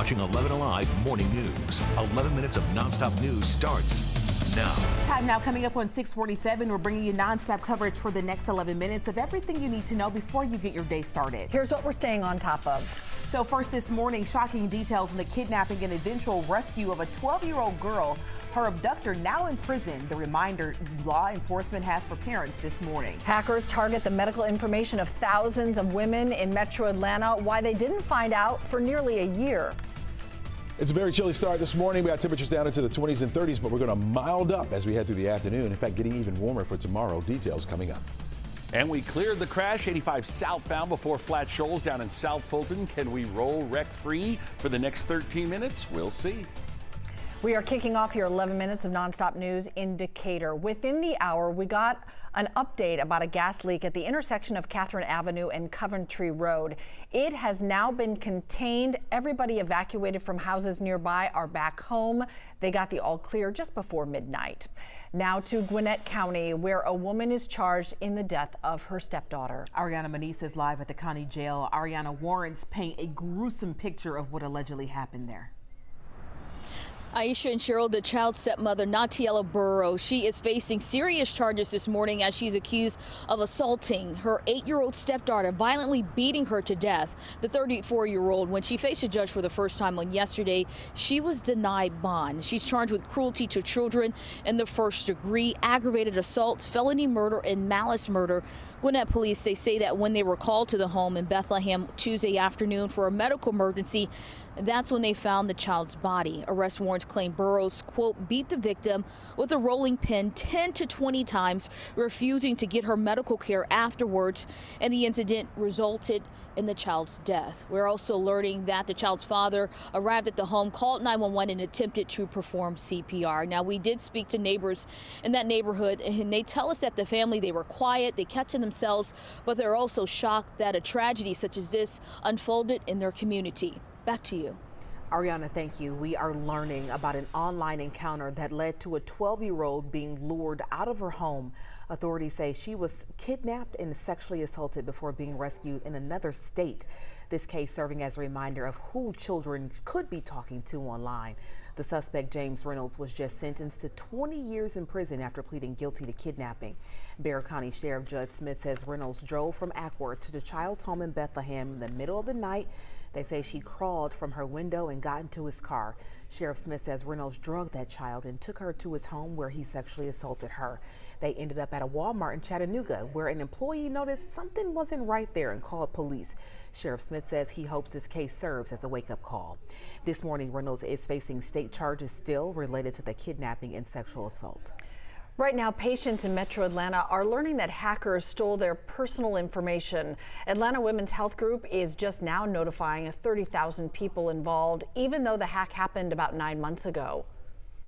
watching 11 Alive Morning News. 11 minutes of nonstop news starts now. Time now coming up on 647. We're bringing you nonstop coverage for the next 11 minutes of everything you need to know before you get your day started. Here's what we're staying on top of. So first this morning, shocking details on the kidnapping and eventual rescue of a 12-year-old girl. Her abductor now in prison. The reminder law enforcement has for parents this morning. Hackers target the medical information of thousands of women in metro Atlanta. Why they didn't find out for nearly a year. It's a very chilly start this morning. We got temperatures down into the 20s and 30s, but we're going to mild up as we head through the afternoon. In fact, getting even warmer for tomorrow. Details coming up. And we cleared the crash 85 southbound before Flat Shoals down in South Fulton. Can we roll wreck-free for the next 13 minutes? We'll see. We are kicking off your 11 minutes of nonstop news in Decatur. Within the hour, we got an update about a gas leak at the intersection of Catherine Avenue and Coventry Road. It has now been contained. Everybody evacuated from houses nearby are back home. They got the all clear just before midnight. Now to Gwinnett County, where a woman is charged in the death of her stepdaughter. Ariana Maniz is live at the county jail. Ariana, warrants paint a gruesome picture of what allegedly happened there. Aisha and Cheryl, the child's stepmother, Natiela Burrows, she is facing serious charges this morning as she's accused of assaulting her 8-year-old stepdaughter, violently beating her to death. The 34-year-old, when she faced a judge for the first time on yesterday, she was denied bond. She's charged with cruelty to children in the first degree, aggravated assault, felony murder, and malice murder. Gwinnett police, they say that when they were called to the home in Bethlehem Tuesday afternoon for a medical emergency, that's when they found the child's body. Arrest warrants claim Burrows, quote, beat the victim with a rolling pin 10 to 20 times, refusing to get her medical care afterwards, and the incident resulted in the child's death. We're also learning that the child's father arrived at the home, called 911, and attempted to perform CPR. Now, we did speak to neighbors in that neighborhood, and they tell us that the family, they were quiet, they kept to themselves, but they're also shocked that a tragedy such as this unfolded in their community. Back to you. Ariana, thank you. We are learning about an online encounter that led to a 12-year-old being lured out of her home. Authorities say she was kidnapped and sexually assaulted before being rescued in another state. This case serving as a reminder of who children could be talking to online. The suspect, James Reynolds, was just sentenced to 20 years in prison after pleading guilty to kidnapping. Bexar County Sheriff Judge Smith says Reynolds drove from Ackworth to the child's home in Bethlehem in the middle of the night. They say she crawled from her window and got into his car. Sheriff Smith says Reynolds drugged that child and took her to his home where he sexually assaulted her. They ended up at a Walmart in Chattanooga where an employee noticed something wasn't right there and called police. Sheriff Smith says he hopes this case serves as a wake-up call. This morning, Reynolds is facing state charges still related to the kidnapping and sexual assault. Right now, patients in metro Atlanta are learning that hackers stole their personal information. Atlanta Women's Health Group is just now notifying 30,000 people involved, even though the hack happened about 9 months ago.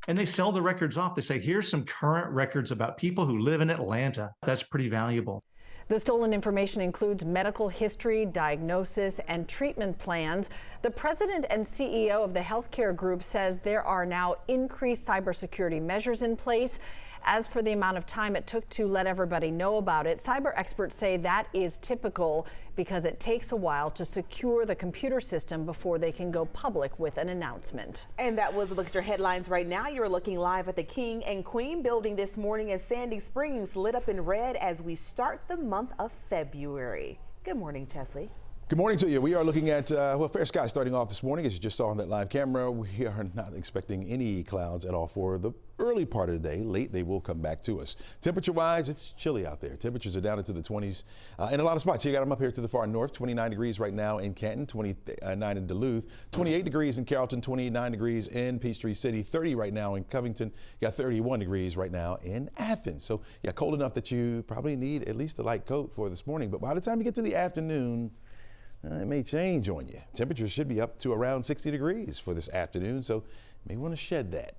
And they sell the records off. They say, here's some current records about people who live in Atlanta. That's pretty valuable. The stolen information includes medical history, diagnosis, and treatment plans. The president and CEO of the healthcare group says there are now increased cybersecurity measures in place. As for the amount of time it took to let everybody know about it, cyber experts say that is typical because it takes a while to secure the computer system before they can go public with an announcement. And that was a look at your headlines right now. You're looking live at the King and Queen building this morning as Sandy Springs lit up in red as we start the month of February. Good morning, Chesley. Good morning to you. We are looking at, fair skies starting off this morning. As you just saw on that live camera, we are not expecting any clouds at all for the early part of the day. Late, they will come back to us. Temperature-wise, it's chilly out there. Temperatures are down into the 20s in a lot of spots. You got them up here to the far north, 29 degrees right now in Canton, 29 in Duluth, 28 degrees in Carrollton, 29 degrees in Peachtree City, 30 right now in Covington, you got 31 degrees right now in Athens. So, yeah, cold enough that you probably need at least a light coat for this morning. But by the time you get to the afternoon, it may change on you. Temperatures should be up to around 60 degrees for this afternoon, so you may want to shed that,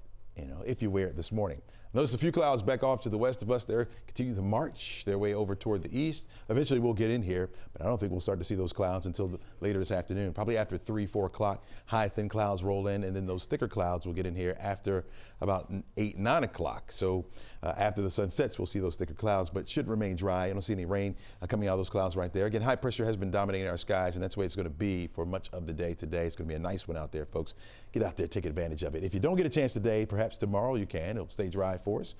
if you wear it this morning. Notice a few clouds back off to the west of us. They're continuing to march their way over toward the east. Eventually we'll get in here, but I don't think we'll start to see those clouds until later this afternoon. Probably after 3, 4 o'clock, high thin clouds roll in, and then those thicker clouds will get in here after about 8, 9 o'clock. So after the sun sets, we'll see those thicker clouds, but should remain dry. I don't see any rain coming out of those clouds right there. Again, high pressure has been dominating our skies, and that's the way it's going to be for much of the day today. It's going to be a nice one out there, folks. Get out there, take advantage of it. If you don't get a chance today, perhaps tomorrow you can. It'll stay dry for us.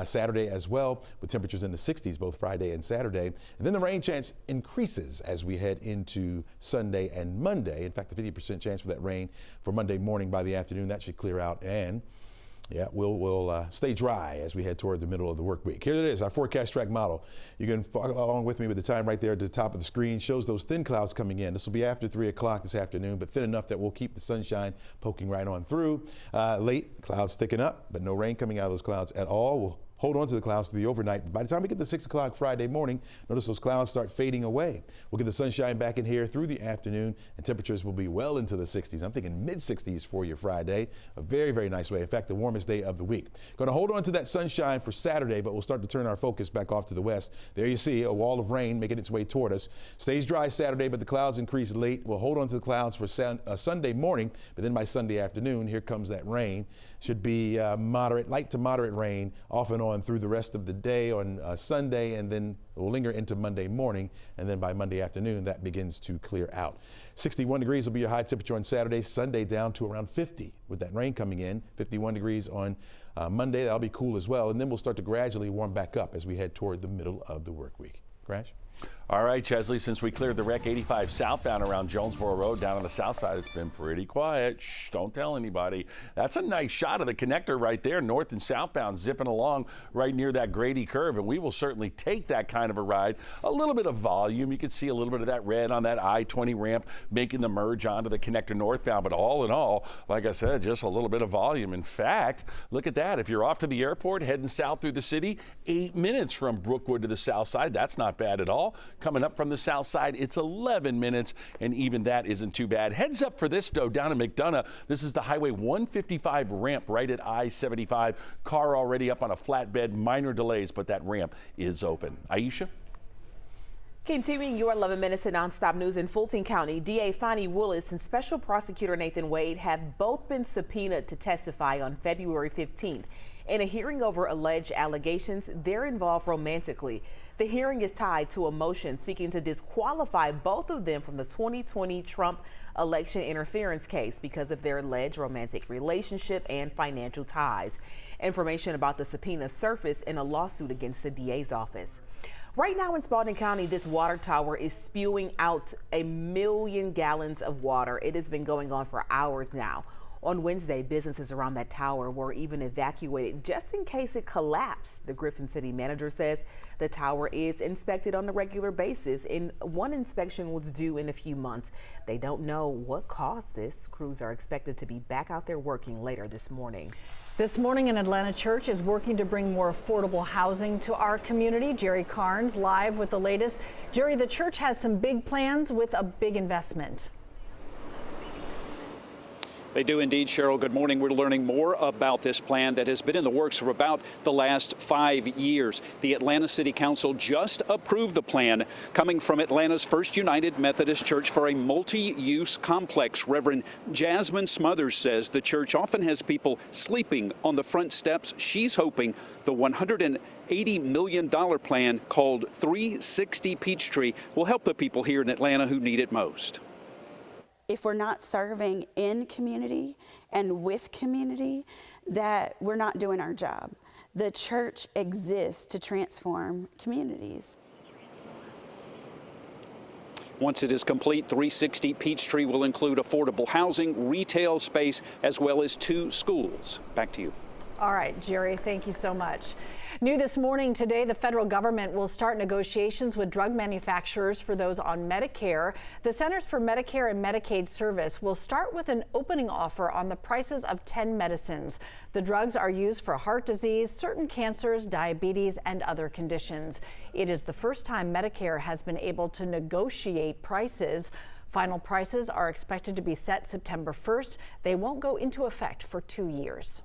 Saturday as well, with temperatures in the 60s both Friday and Saturday. And then the rain chance increases as we head into Sunday and Monday. In fact, a 50% chance for that rain for Monday morning. By the afternoon, that should clear out, and yeah, we'll stay dry as we head toward the middle of the work week. Here it is, our forecast track model. You can follow along with me with the time right there at the top of the screen. Shows those thin clouds coming in. This will be after 3 o'clock this afternoon, but thin enough that we'll keep the sunshine poking right on through. Late, clouds thicking up, but no rain coming out of those clouds at all. We'll hold on to the clouds through the overnight. But by the time we get to 6 o'clock Friday morning, notice those clouds start fading away. We'll get the sunshine back in here through the afternoon, and temperatures will be well into the 60s. I'm thinking mid-60s for your Friday. A very, very nice way. In fact, the warmest day of the week. Going to hold on to that sunshine for Saturday, but we'll start to turn our focus back off to the west. There you see a wall of rain making its way toward us. Stays dry Saturday, but the clouds increase late. We'll hold on to the clouds for Sunday morning, but then by Sunday afternoon, here comes that rain. Should be light to moderate rain off and on through the rest of the day on Sunday, and then it will linger into Monday morning, and then by Monday afternoon that begins to clear out. 61 degrees will be your high temperature on Saturday. Sunday down to around 50 with that rain coming in. 51 degrees on Monday. That'll be cool as well, and then we'll start to gradually warm back up as we head toward the middle of the work week. Crash? All right, Chesley, since we cleared the wreck 85 southbound around Jonesboro Road down on the south side, it's been pretty quiet. Shh, don't tell anybody. That's a nice shot of the connector right there, north and southbound, zipping along right near that Grady curve, and we will certainly take that kind of a ride. A little bit of volume. You can see a little bit of that red on that I-20 ramp making the merge onto the connector northbound, but all in all, like I said, just a little bit of volume. In fact, look at that. If you're off to the airport heading south through the city, 8 minutes from Brookwood to the south side. That's not bad at all. Coming up from the south side, it's 11 minutes, and even that isn't too bad. Heads up for this, though, down in McDonough. This is the Highway 155 ramp right at I-75. Car already up on a flatbed, minor delays, but that ramp is open. Aisha? Continuing your 11 minutes of nonstop news in Fulton County, DA Fonnie Willis and Special Prosecutor Nathan Wade have both been subpoenaed to testify on February 15th. In a hearing over alleged allegations, they're involved romantically. The hearing is tied to a motion seeking to disqualify both of them from the 2020 Trump election interference case because of their alleged romantic relationship and financial ties. Information about the subpoena surfaced in a lawsuit against the DA's office. Right now in Spalding County, this water tower is spewing out 1 million gallons of water. It has been going on for hours now. On Wednesday, businesses around that tower were even evacuated just in case it collapsed. The Griffin City manager says the tower is inspected on a regular basis, and one inspection was due in a few months. They don't know what caused this. Crews are expected to be back out there working later this morning. This morning, an Atlanta church is working to bring more affordable housing to our community. Jerry Carnes live with the latest. Jerry, the church has some big plans with a big investment. They do indeed, Cheryl. Good morning. We're learning more about this plan that has been in the works for about the last 5 years. The Atlanta City Council just approved the plan coming from Atlanta's First United Methodist Church for a multi-use complex. Reverend Jasmine Smothers says the church often has people sleeping on the front steps. She's hoping the $180 million plan called 360 Peachtree will help the people here in Atlanta who need it most. If we're not serving in community and with community, that we're not doing our job. The church exists to transform communities. Once it is complete, 360 Peachtree will include affordable housing, retail space, as well as 2 schools. Back to you. All right, Jerry, thank you so much. New this morning, today, the federal government will start negotiations with drug manufacturers for those on Medicare. The Centers for Medicare and Medicaid Service will start with an opening offer on the prices of 10 medicines. The drugs are used for heart disease, certain cancers, diabetes, and other conditions. It is the first time Medicare has been able to negotiate prices. Final prices are expected to be set September 1st. They won't go into effect for 2 years.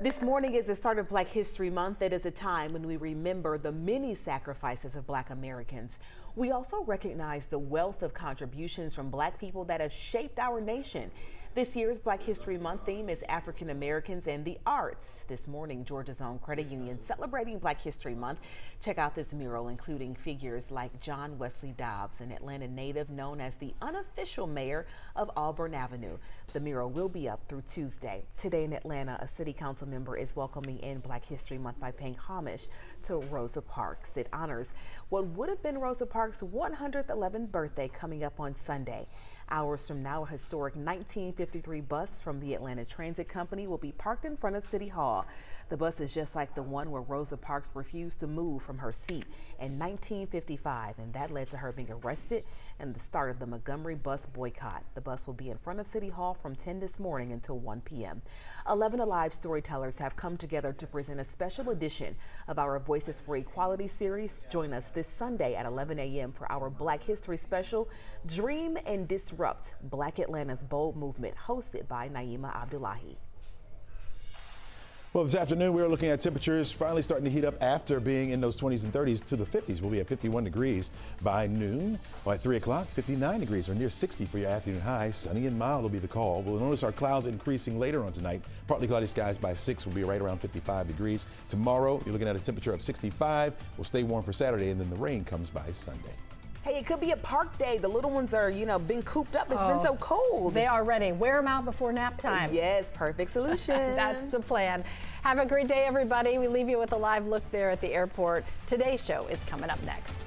This morning is the start of Black History Month. It is a time when we remember the many sacrifices of Black Americans. We also recognize the wealth of contributions from Black people that have shaped our nation. This year's Black History Month theme is African Americans and the Arts. This morning, Georgia's own credit union celebrating Black History Month. Check out this mural, including figures like John Wesley Dobbs, an Atlanta native known as the unofficial mayor of Auburn Avenue. The mural will be up through Tuesday. Today in Atlanta, a city council member is welcoming in Black History Month by paying homage to Rosa Parks. It honors what would have been Rosa Parks' 111th birthday coming up on Sunday. Hours from now, a historic 1953 bus from the Atlanta Transit Company will be parked in front of City Hall. The bus is just like the one where Rosa Parks refused to move from her seat in 1955, and that led to her being arrested and the start of the Montgomery bus boycott. The bus will be in front of City Hall from 10 this morning until 1 p.m. 11 Alive storytellers have come together to present a special edition of our Voices for Equality series. Join us this Sunday at 11 a.m. for our Black History special, Dream and Disrupt, Black Atlanta's Bold Movement, hosted by Naima Abdullahi. Well, this afternoon we are looking at temperatures finally starting to heat up after being in those 20s and 30s to the 50s. We'll be at 51 degrees by noon. By 3 o'clock, 59 degrees or near 60 for your afternoon high. Sunny and mild will be the call. We'll notice our clouds increasing later on tonight. Partly cloudy skies by 6 will be right around 55 degrees. Tomorrow, you're looking at a temperature of 65. We'll stay warm for Saturday, and then the rain comes by Sunday. Hey, it could be a park day. The little ones are, been cooped up. It's been so cold. They are ready. Wear them out before nap time. Yes, perfect solution. That's the plan. Have a great day, everybody. We leave you with a live look there at the airport. Today's show is coming up next.